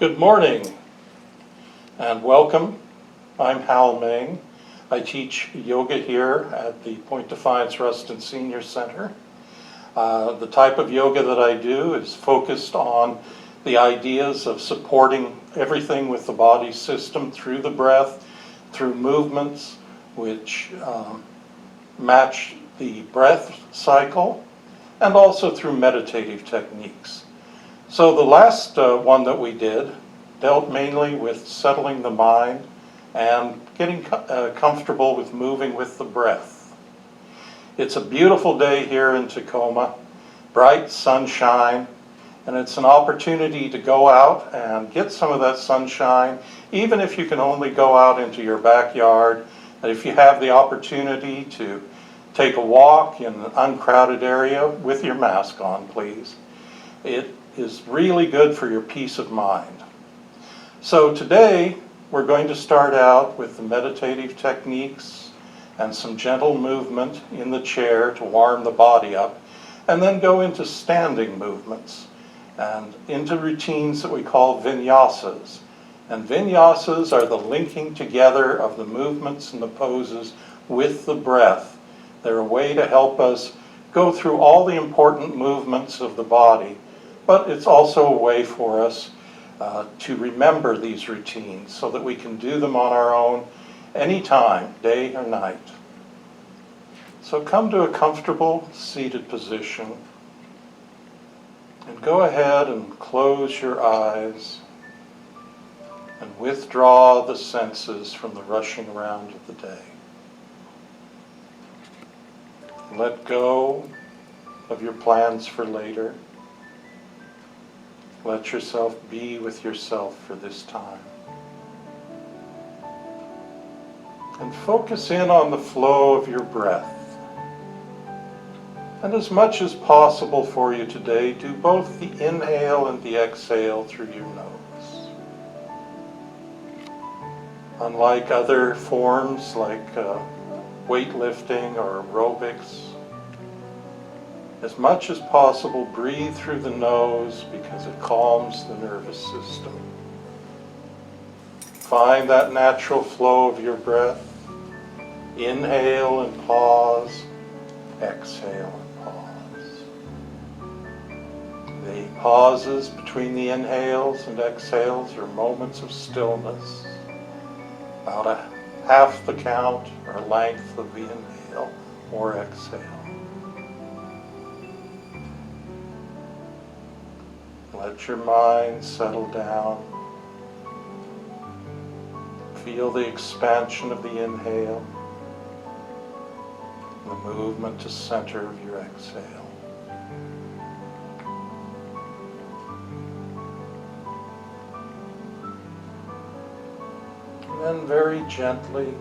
Good morning and welcome. I'm Hal Meng. I teach yoga here at the Defiance Ruston Senior Center. The type of yoga that I do is focused on the ideas of supporting everything with the body system through the breath, through movements which match the breath cycle, and also through meditative techniques. So the last one that we did dealt mainly with settling the mind and getting comfortable with moving with the breath. It's a beautiful day here in Tacoma, bright sunshine, and it's an opportunity to go out and get some of that sunshine, even if you can only go out into your backyard, and if you have the opportunity to take a walk in an uncrowded area with your mask on, please. It is really good for your peace of mind. So today we're going to start out with the meditative techniques and some gentle movement in the chair to warm the body up, and then go into standing movements and into routines that we call vinyasas. And vinyasas are the linking together of the movements and the poses with the breath. They're a way to help us go through all the important movements of the body, but it's also a way for us to remember these routines so that we can do them on our own anytime, day or night. So come to a comfortable seated position and go ahead and close your eyes and withdraw the senses from the rushing around of the day. Let go of your plans for later. Let yourself be with yourself for this time. And focus in on the flow of your breath. And as much as possible for you today, do both the inhale and the exhale through your nose. Unlike other forms like weightlifting or aerobics, as much as possible, breathe through the nose because it calms the nervous system. Find that natural flow of your breath. Inhale and pause. Exhale and pause. The pauses between the inhales and exhales are moments of stillness, about a half the count or length of the inhale or exhale. Let your mind settle down. Feel the expansion of the inhale, the movement to center of your exhale. And then very gently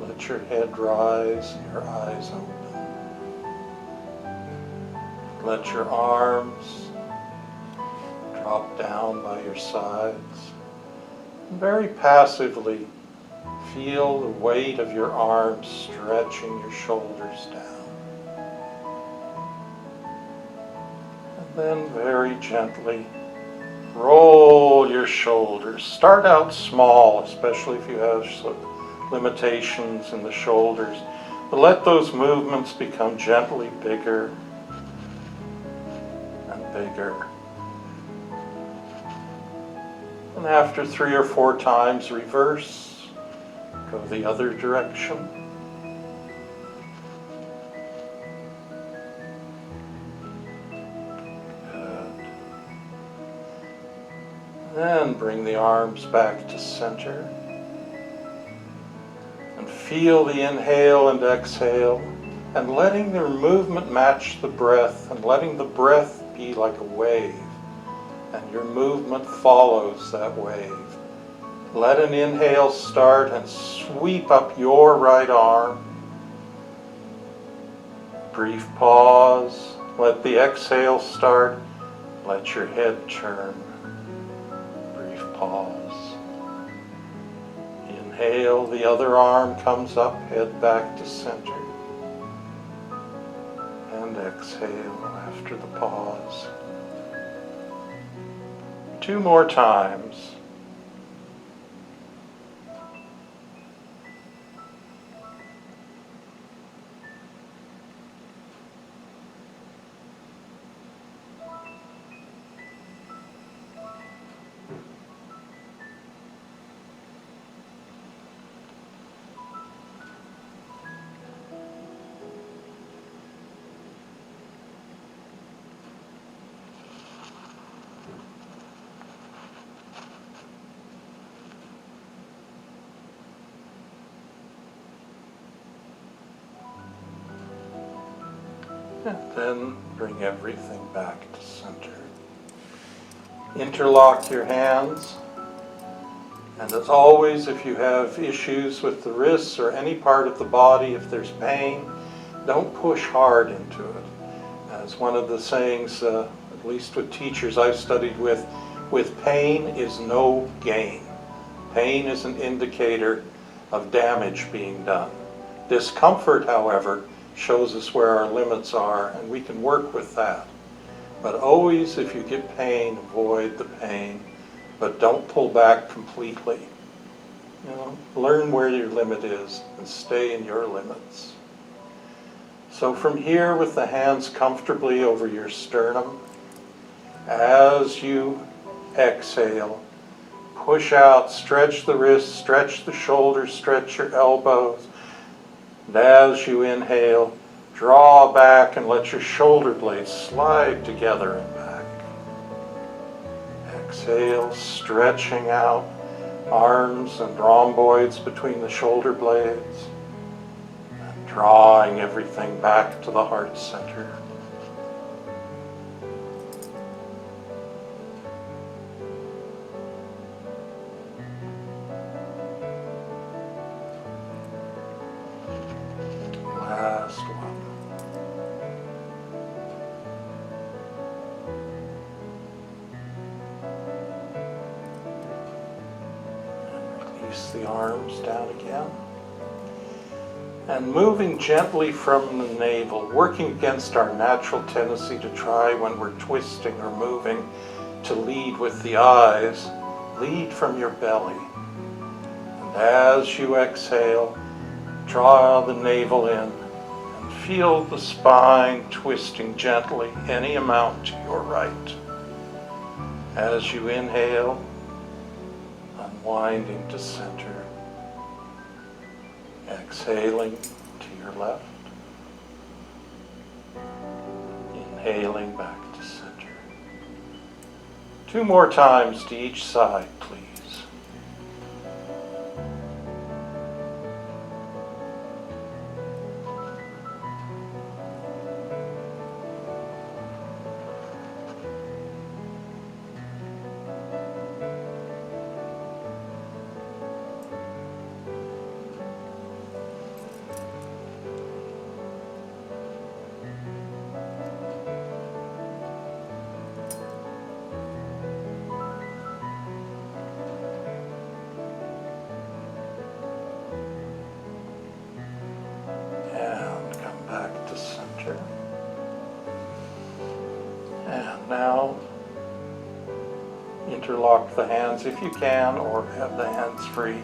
let your head rise and your eyes open. Let your arms drop down by your sides. And very passively feel the weight of your arms stretching your shoulders down. And then very gently roll your shoulders. Start out small, especially if you have limitations in the shoulders, but let those movements become gently bigger and bigger. And after 3 or 4 times, reverse, go the other direction. Good. Then bring the arms back to center. And feel the inhale and exhale, and letting their movement match the breath, and letting the breath be like a wave. And your movement follows that wave. Let an inhale start and sweep up your right arm. Brief pause. Let the exhale start. Let your head turn. Brief pause. Inhale, the other arm comes up, head back to center. And exhale after the pause. 2 more times. And then bring everything back to center. Interlock your hands. And as always, if you have issues with the wrists or any part of the body, if there's pain, don't push hard into it. As one of the sayings, at least with teachers I've studied with pain is no gain. Pain is an indicator of damage being done. Discomfort, however, shows us where our limits are, and we can work with that. But always, if you get pain, avoid the pain, but don't pull back completely. Learn where your limit is and stay in your limits. So from here, with the hands comfortably over your sternum, as you exhale, push out, stretch the wrists, stretch the shoulders, stretch your elbows. And as you inhale, draw back and let your shoulder blades slide together and back. Exhale, stretching out arms and rhomboids between the shoulder blades. And drawing everything back to the heart center. Last one. And release the arms down again. And moving gently from the navel, working against our natural tendency to try when we're twisting or moving to lead with the eyes, lead from your belly. And as you exhale, draw the navel in and feel the spine twisting gently any amount to your right. As you inhale, unwinding to center. Exhaling to your left. Inhaling back to center. 2 more times to each side, please. And now, interlock the hands if you can, or have the hands free.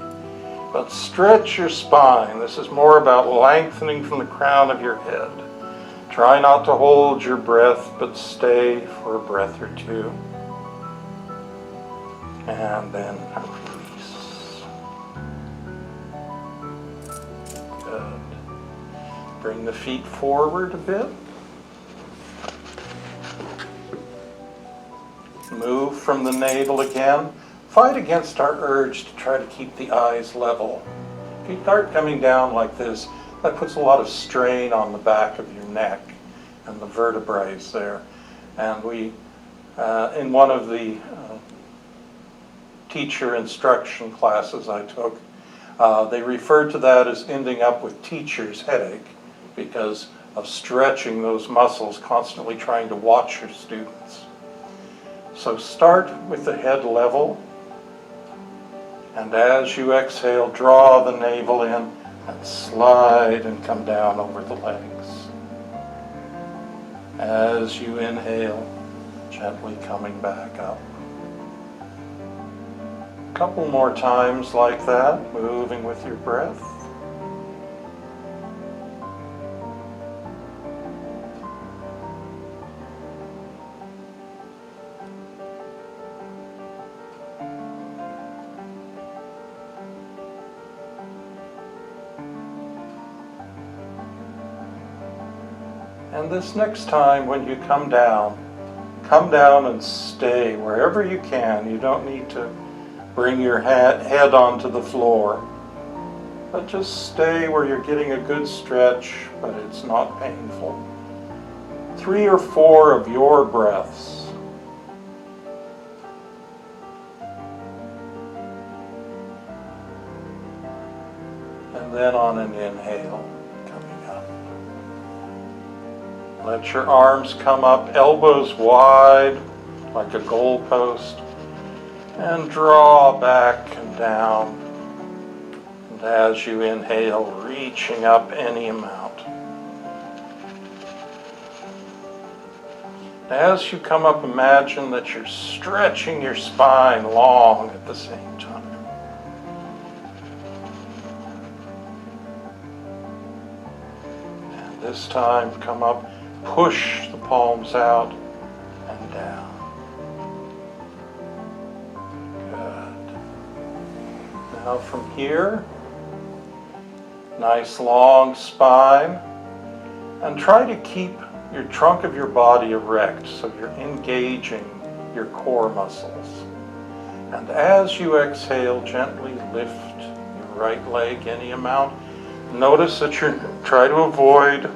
But stretch your spine. This is more about lengthening from the crown of your head. Try not to hold your breath, but stay for a breath or 2. And then release. Good. Bring the feet forward a bit. Move from the navel again. Fight against our urge to try to keep the eyes level. If you start coming down like this, that puts a lot of strain on the back of your neck and the vertebrae there. And we, in one of the teacher instruction classes I took, they referred to that as ending up with teacher's headache because of stretching those muscles, constantly trying to watch your students. So start with the head level, and as you exhale, draw the navel in and slide and come down over the legs. As you inhale, gently coming back up. A couple more times like that, moving with your breath. And this next time when you come down and stay wherever you can. You don't need to bring your head onto the floor, but just stay where you're getting a good stretch, but it's not painful. 3 or 4 of your breaths. And then on an inhale, coming up. Let your arms come up, elbows wide, like a goalpost, and draw back and down. And as you inhale, reaching up any amount. As you come up, imagine that you're stretching your spine long at the same time. And this time, come up, push the palms out and down. Good. Now from here, nice long spine, and try to keep your trunk of your body erect so you're engaging your core muscles. And as you exhale, gently lift your right leg any amount. Notice that try to avoid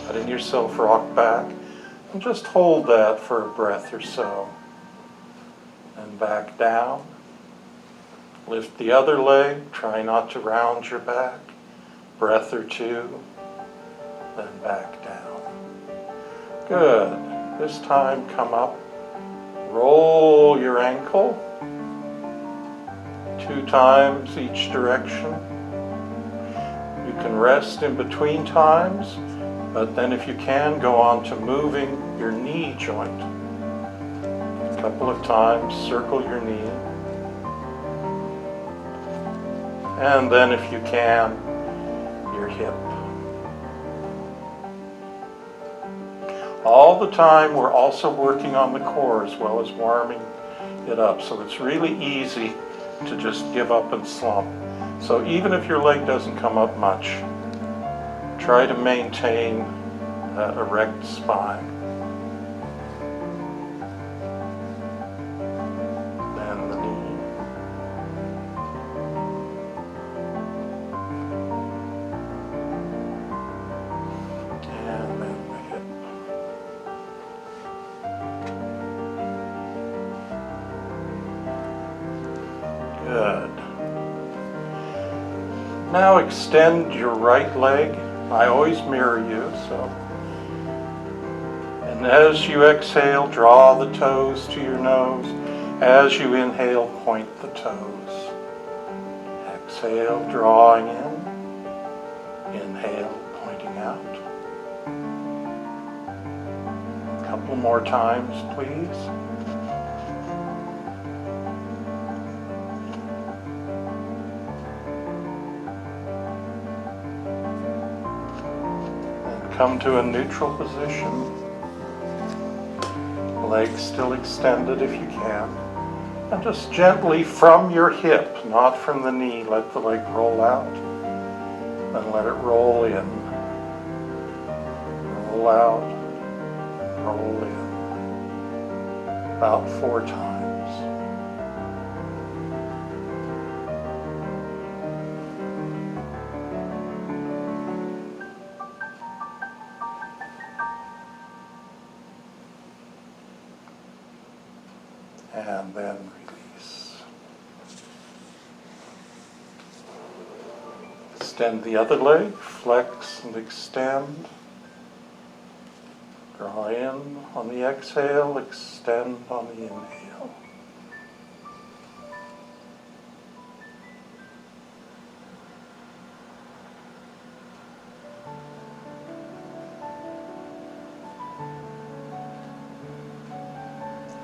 letting yourself rock back, and just hold that for a breath or so. And back down. Lift the other leg, try not to round your back. Breath or two, then back down. Good. This time come up, roll your ankle 2 times each direction. You can rest in between times, but then if you can, go on to moving your knee joint. A couple of times, circle your knee. And then if you can, your hip. All the time we're also working on the core as well as warming it up. So it's really easy to just give up and slump. So even if your leg doesn't come up much, try to maintain that erect spine. Then the knee. And then the hip. Good. Now extend your right leg. I always mirror you, so. And as you exhale, draw the toes to your nose. As you inhale, point the toes. Exhale, drawing in. Inhale, pointing out. A couple more times, please. Come to a neutral position. Legs still extended if you can. And just gently from your hip, not from the knee, let the leg roll out. Then let it roll in. Roll out. Roll in. About 4 times. And then release. Extend the other leg, flex and extend. Draw in on the exhale, extend on the inhale.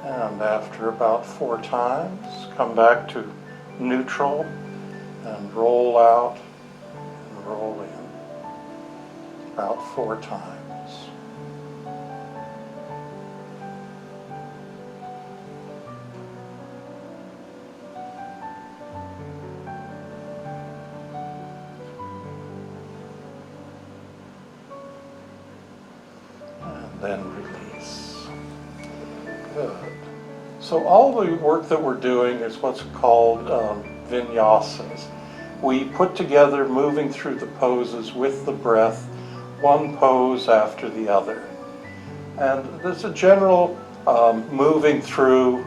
And after about 4 times, come back to neutral, and roll out and roll in about 4 times. And then release. Good. So all the work that we're doing is what's called vinyasas. We put together moving through the poses with the breath, one pose after the other. And there's a general moving through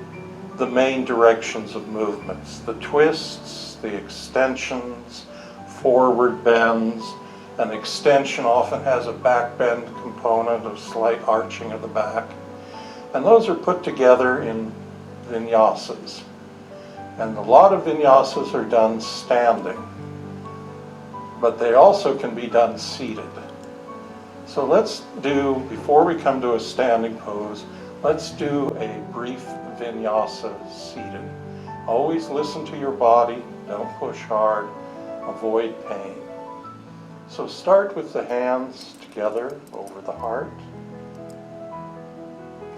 the main directions of movements, the twists, the extensions, forward bends. An extension often has a back bend component, a slight arching of the back. And those are put together in vinyasas. And a lot of vinyasas are done standing, but they also can be done seated. So let's do, before we come to a standing pose, let's do a brief vinyasa seated. Always listen to your body, don't push hard, avoid pain. So start with the hands together over the heart.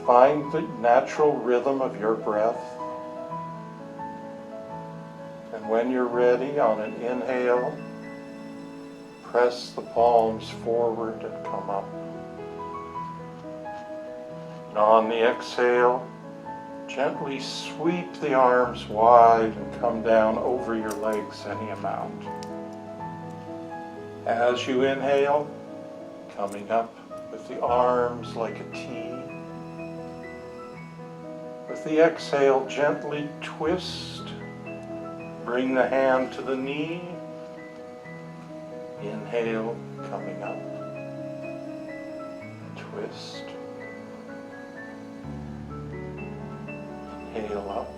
Find the natural rhythm of your breath. And when you're ready, on an inhale, press the palms forward and come up. And on the exhale, gently sweep the arms wide and come down over your legs any amount. As you inhale, coming up with the arms like a T. With the exhale, gently twist. Bring the hand to the knee. Inhale, coming up. Twist. Inhale up.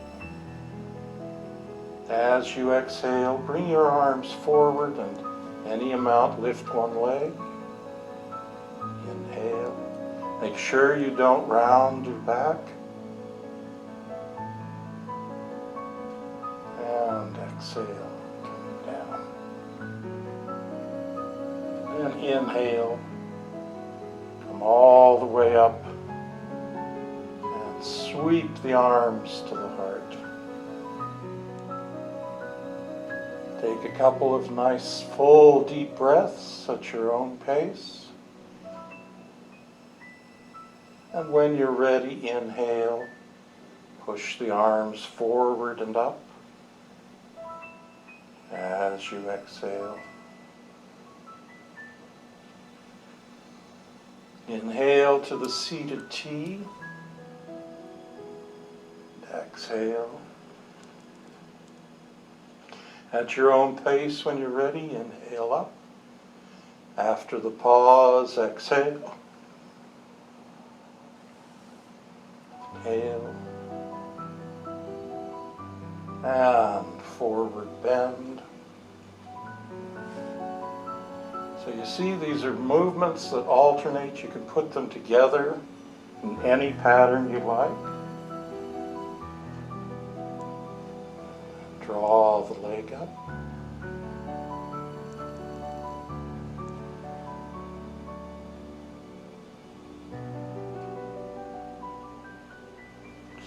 As you exhale, bring your arms forward and any amount, lift one leg. Inhale. Make sure you don't round your back. And exhale, coming down. And inhale. Come all the way up. And sweep the arms to the heart. Take a couple of nice, full, deep breaths at your own pace. And when you're ready, inhale. Push the arms forward and up. As you exhale. Inhale to the seated T. And exhale. At your own pace, when you're ready, inhale up. After the pause, exhale. Inhale. And forward bend. So you see, these are movements that alternate. You can put them together in any pattern you like. Draw the leg up.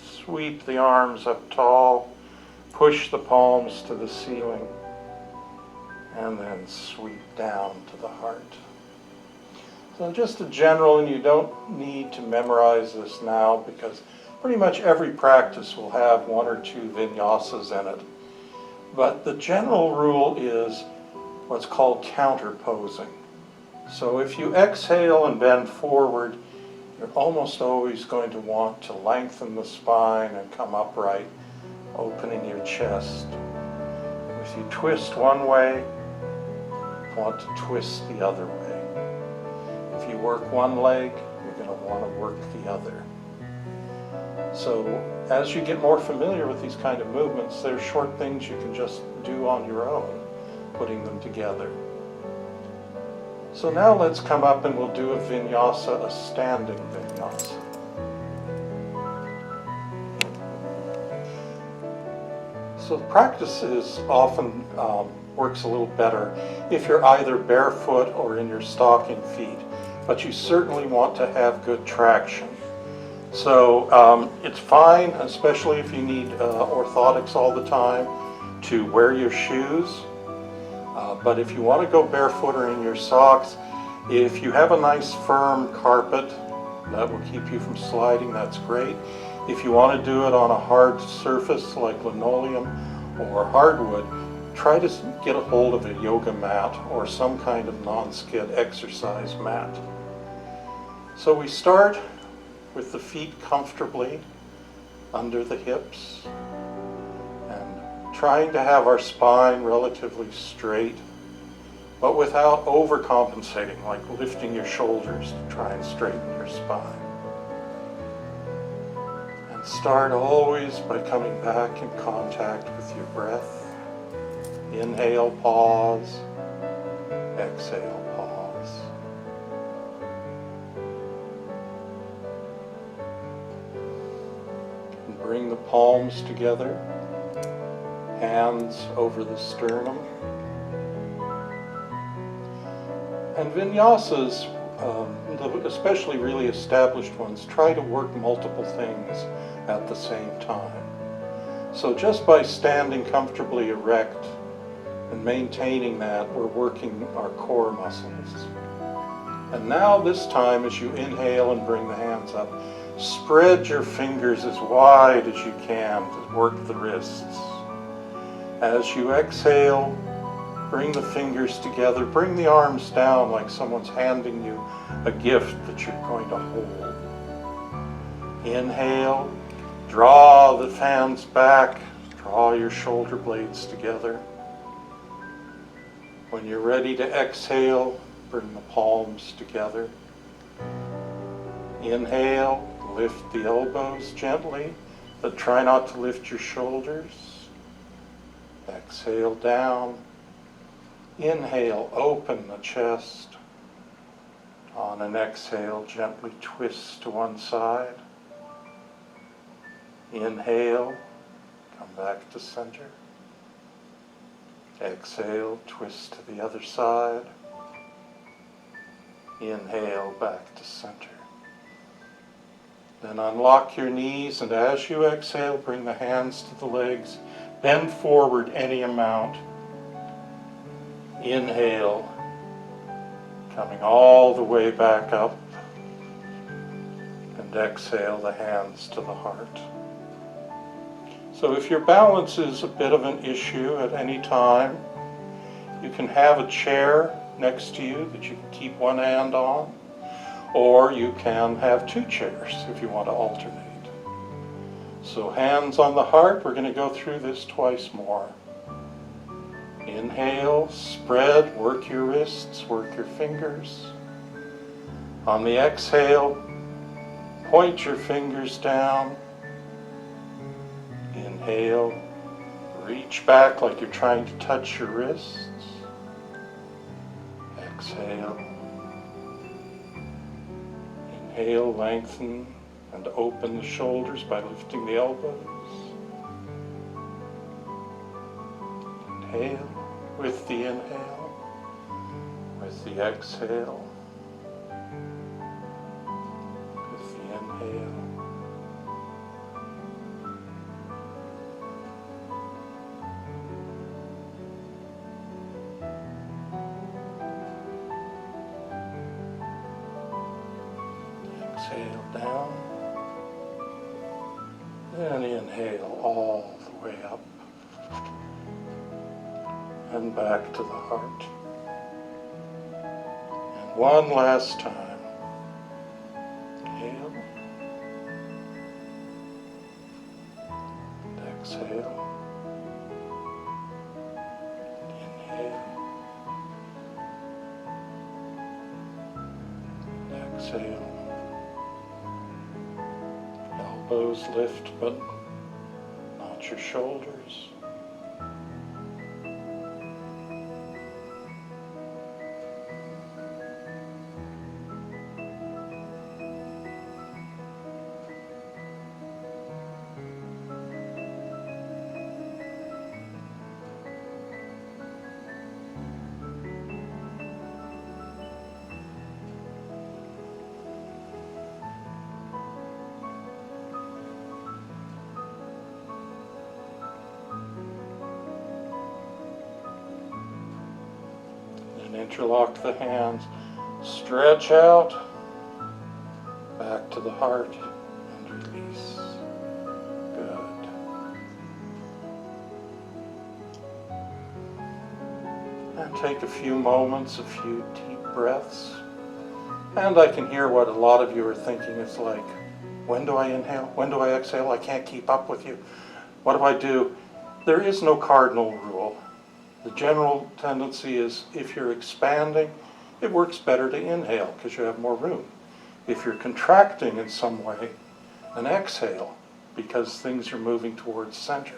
Sweep the arms up tall. Push the palms to the ceiling. And then sweep down to the heart. So just a general, and you don't need to memorize this now because pretty much every practice will have 1 or 2 vinyasas in it. But the general rule is what's called counterposing. So if you exhale and bend forward, you're almost always going to want to lengthen the spine and come upright, opening your chest. If you twist one way, you want to twist the other way. If you work one leg, you're going to want to work the other. So as you get more familiar with these kind of movements, there's short things you can just do on your own, putting them together. So now let's come up and we'll do a vinyasa, a standing vinyasa. So the practice is often works a little better if you're either barefoot or in your stocking feet, but you certainly want to have good traction. So it's fine, especially if you need orthotics all the time, to wear your shoes. But if you want to go barefoot or in your socks, if you have a nice firm carpet that will keep you from sliding, that's great. If you want to do it on a hard surface like linoleum or hardwood, try to get a hold of a yoga mat or some kind of non-skid exercise mat. So we start with the feet comfortably under the hips and trying to have our spine relatively straight, but without overcompensating, like lifting your shoulders to try and straighten your spine. And start always by coming back in contact with your breath. Inhale, pause. Exhale, pause. And bring the palms together, hands over the sternum. And vinyasas, especially really established ones, try to work multiple things at the same time. So just by standing comfortably erect and maintaining that, we're working our core muscles. And now this time, as you inhale and bring the hands up, spread your fingers as wide as you can to work the wrists. As you exhale, bring the fingers together, bring the arms down like someone's handing you a gift that you're going to hold. Inhale, draw the hands back, draw your shoulder blades together. When you're ready to exhale, bring the palms together. Inhale, lift the elbows gently, but try not to lift your shoulders. Exhale down. Inhale, open the chest. On an exhale, gently twist to one side. Inhale, come back to center. Exhale, twist to the other side. Inhale, back to center. Then unlock your knees, and as you exhale, bring the hands to the legs. Bend forward any amount. Inhale, coming all the way back up. And exhale, the hands to the heart. So if your balance is a bit of an issue at any time, you can have a chair next to you that you can keep one hand on, or you can have two chairs if you want to alternate. So hands on the heart, we're going to go through this twice more. Inhale, spread, work your wrists, work your fingers. On the exhale, point your fingers down. Inhale, reach back like you're trying to touch your wrists. Exhale. Inhale, lengthen and open the shoulders by lifting the elbows. Inhale with the inhale, with the exhale, with the inhale. Exhale down, and inhale all the way up and back to the heart. And one last time. Inhale and exhale. Inhale and exhale. Elbows lift, but not your shoulders. And interlock the hands. Stretch out. Back to the heart and release. Good. And take a few moments, a few deep breaths. And I can hear what a lot of you are thinking. It's like, when do I inhale? When do I exhale? I can't keep up with you. What do I do? There is no cardinal rule. The general tendency is if you're expanding, it works better to inhale because you have more room. If you're contracting in some way, then exhale because things are moving towards center.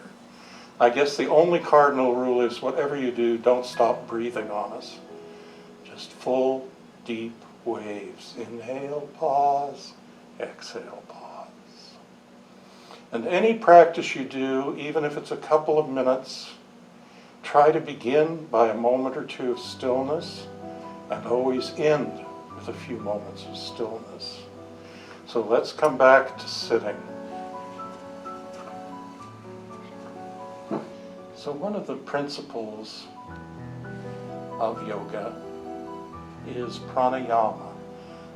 I guess the only cardinal rule is whatever you do, don't stop breathing on us. Just full, deep waves. Inhale, pause, exhale, pause. And any practice you do, even if it's a couple of minutes, try to begin by a moment or two of stillness and always end with a few moments of stillness. So let's come back to sitting. So one of the principles of yoga is pranayama,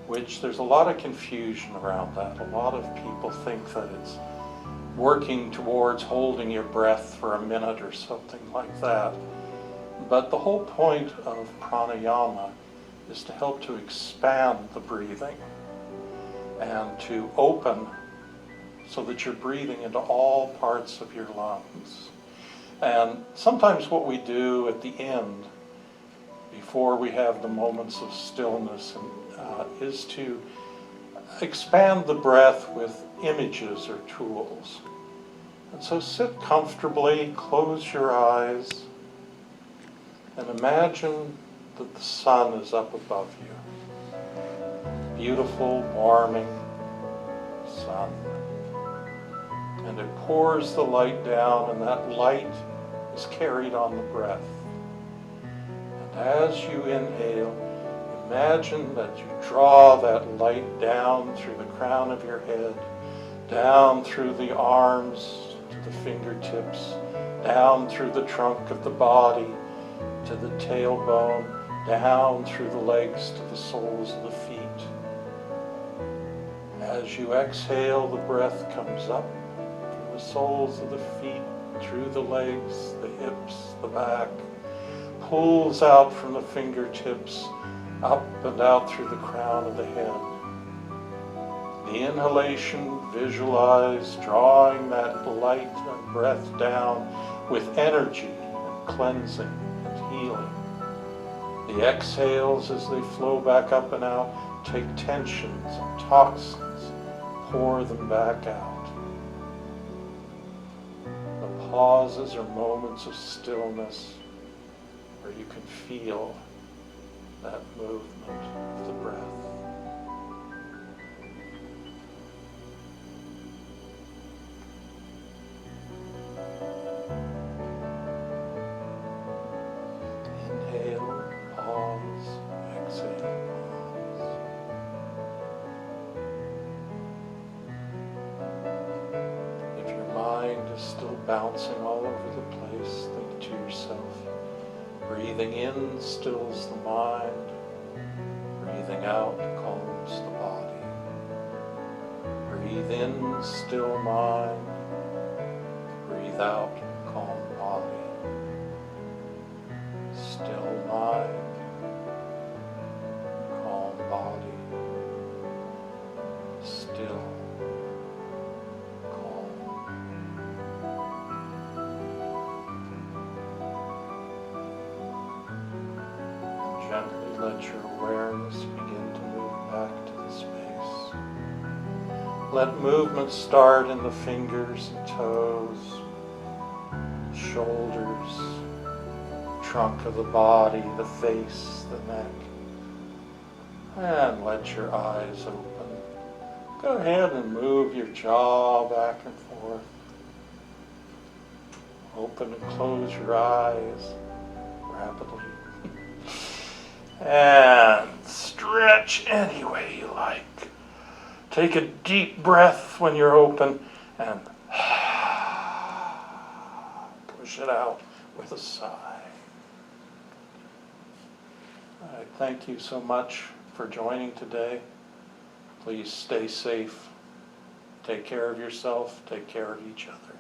which there's a lot of confusion around that. A lot of people think that it's working towards holding your breath for a minute or something like that. But the whole point of pranayama is to help to expand the breathing and to open so that you're breathing into all parts of your lungs. And sometimes what we do at the end, before we have the moments of stillness, is to expand the breath with images or tools. And so sit comfortably, close your eyes, and imagine that the sun is up above you. Beautiful, warming sun. And it pours the light down, and that light is carried on the breath. And as you inhale, imagine that you draw that light down through the crown of your head, down through the arms to the fingertips, down through the trunk of the body to the tailbone, down through the legs to the soles of the feet. As you exhale, the breath comes up from the soles of the feet, through the legs, the hips, the back, pulls out from the fingertips, up and out through the crown of the head. The inhalation, visualize drawing that light and breath down with energy and cleansing and healing. The exhales, as they flow back up and out, take tensions and toxins, pour them back out. The pauses are moments of stillness where you can feel that movement of the breath. Inhale, pause, exhale, pause. If your mind is still bouncing all over the place, think to yourself, breathing in stills the mind, breathing out calms the body. Breathe in, still mind, breathe out, calm body. Still mind, calm body, still, calm. And gently let your awareness begin to move back to the space. Let movement start in the fingers and toes, shoulders, trunk of the body, the face, the neck. And let your eyes open. Go ahead and move your jaw back and forth. Open and close your eyes rapidly. And stretch any way you like. Take a deep breath when you're open and push it out with a sigh. I thank you so much for joining today. Please stay safe. Take care of yourself. Take care of each other.